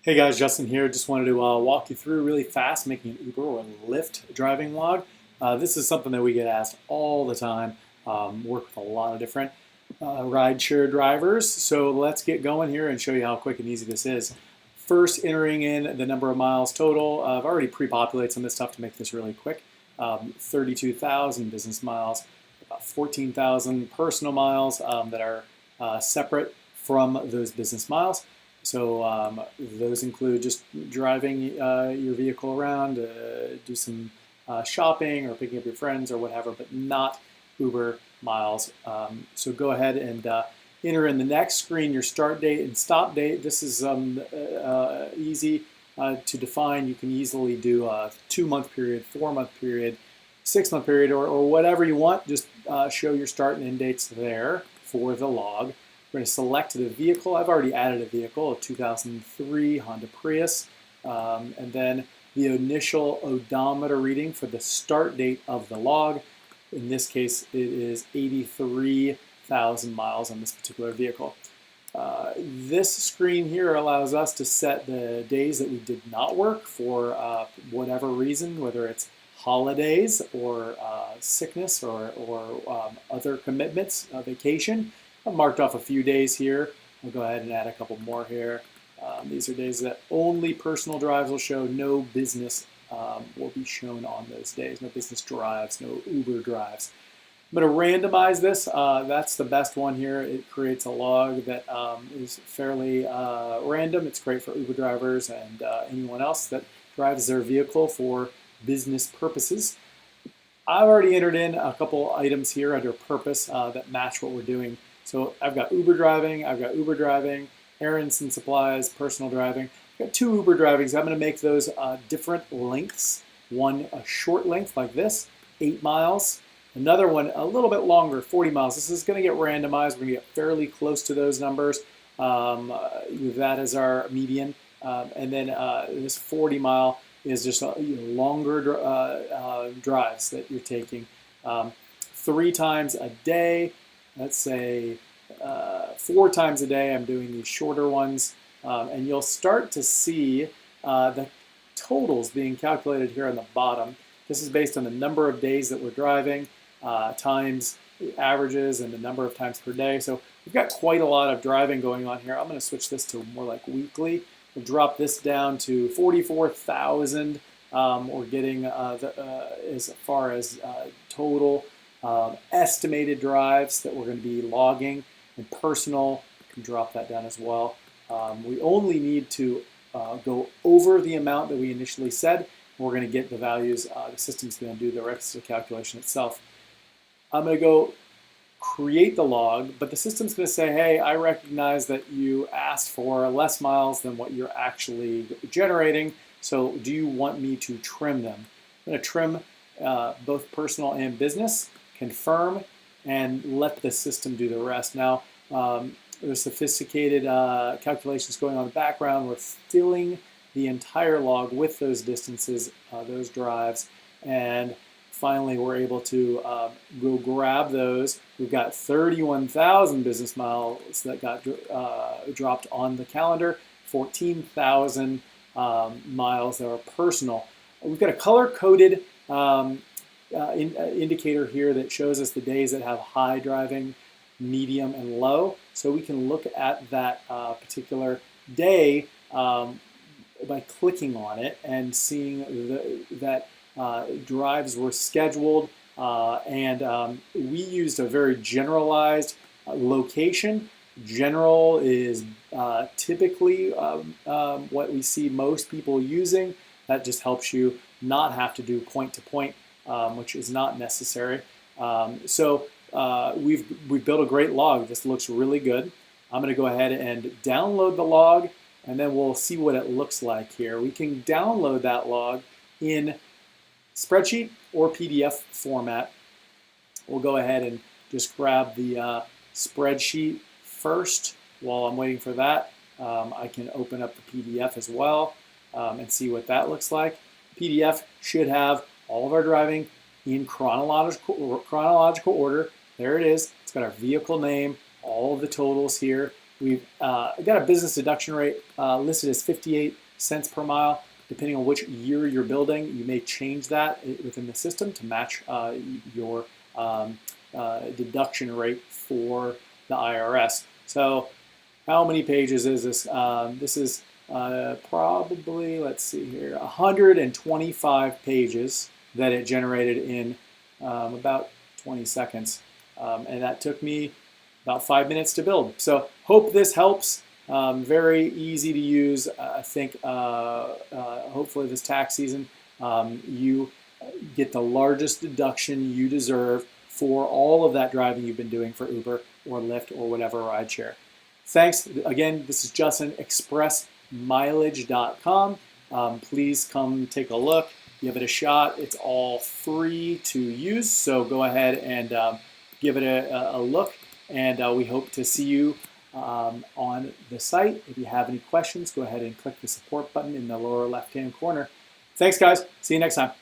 Hey guys, Justin here. Just wanted to walk you through really fast making an Uber or Lyft driving log. This is something that we get asked all the time. Work with a lot of different rideshare drivers. So let's get going here and show you how quick and easy this is. First, entering in the number of miles total. I've already pre-populated some of this stuff to make this really quick. 32,000 business miles, about 14,000 personal miles that are separate from those business miles. So those include just driving your vehicle around, do some shopping or picking up your friends or whatever, but not Uber miles. So go ahead and enter in the next screen your start date and stop date. This is easy to define. You can easily do a 2-month period, 4-month period, 6-month period, or whatever you want. Just show your start and end dates there for the log. We're going to select the vehicle. I've already added a vehicle, a 2003 Honda Prius, and then the initial odometer reading for the start date of the log. In this case, it is 83,000 miles on this particular vehicle. This screen here allows us to set the days that we did not work for whatever reason, whether it's holidays or sickness or other commitments, vacation. I've marked off a few days here. We'll go ahead and add a couple more here. These are days that only personal drives will show. No business will be shown on those days. No business drives, no Uber drives. I'm going to randomize this. That's the best one here. It creates a log that is fairly random. It's great for Uber drivers and anyone else that drives their vehicle for business purposes. I've already entered in a couple items here under purpose that match what we're doing. So I've got Uber driving, errands and supplies, personal driving. I've got 2 Uber drivings. I'm going to make those different lengths. One a short length like this, 8 miles. Another one a little bit longer, 40 miles. This is going to get randomized. We're going to get fairly close to those numbers. That is our median. And then this 40 mile is just longer drives that you're taking. 3 times a day. Let's say 4 times a day I'm doing these shorter ones, and you'll start to see the totals being calculated here on the bottom. This is based on the number of days that we're driving, times the averages and the number of times per day. So we've got quite a lot of driving going on here. I'm going to switch this to more like weekly. We'll drop this down to 44,000. We're getting as far as total estimated drives that we're going to be logging, and personal, you can drop that down as well. We only need to go over the amount that we initially said. We're going to get the values. The system's going to do the rest of the calculation itself. I'm going to go create the log, but the system's going to say, hey, I recognize that you asked for less miles than what you're actually generating, so do you want me to trim them? I'm going to trim both personal and business, confirm, and let the system do the rest. Now, there's sophisticated calculations going on in the background. We're filling the entire log with those distances, those drives, and finally we're able to go grab those. We've got 31,000 business miles that got dropped on the calendar, 14,000 miles that are personal. We've got a color-coded indicator here that shows us the days that have high driving, medium, and low. So we can look at that particular day by clicking on it and seeing that drives were scheduled, and we used a very generalized location. General is typically what we see most people using. That just helps you not have to do point to point, which is not necessary. So we've built a great log. This looks really good. I'm going to go ahead and download the log, and then we'll see what it looks like here. We can download that log in spreadsheet or PDF format. We'll go ahead and just grab the spreadsheet first. While I'm waiting for that, I can open up the PDF as well and see what that looks like. PDF should have all of our driving in chronological order. There it is. It's got our vehicle name, all of the totals here. We've got a business deduction rate listed as 58 cents per mile. Depending on which year you're building, you may change that within the system to match your deduction rate for the IRS. So how many pages is this? This is probably, let's see here, 125 pages that it generated in about 20 seconds. And that took me about 5 minutes to build. So hope this helps. Very easy to use. I think hopefully this tax season you get the largest deduction you deserve for all of that driving you've been doing for Uber or Lyft or whatever rideshare. Thanks. Again, this is Justin, ExpressMileage.com. Please come take a look, give it a shot. It's all free to use, so go ahead and give it a look. And we hope to see you on the site. If you have any questions, go ahead and click the support button in the lower left-hand corner. Thanks, guys. See you next time.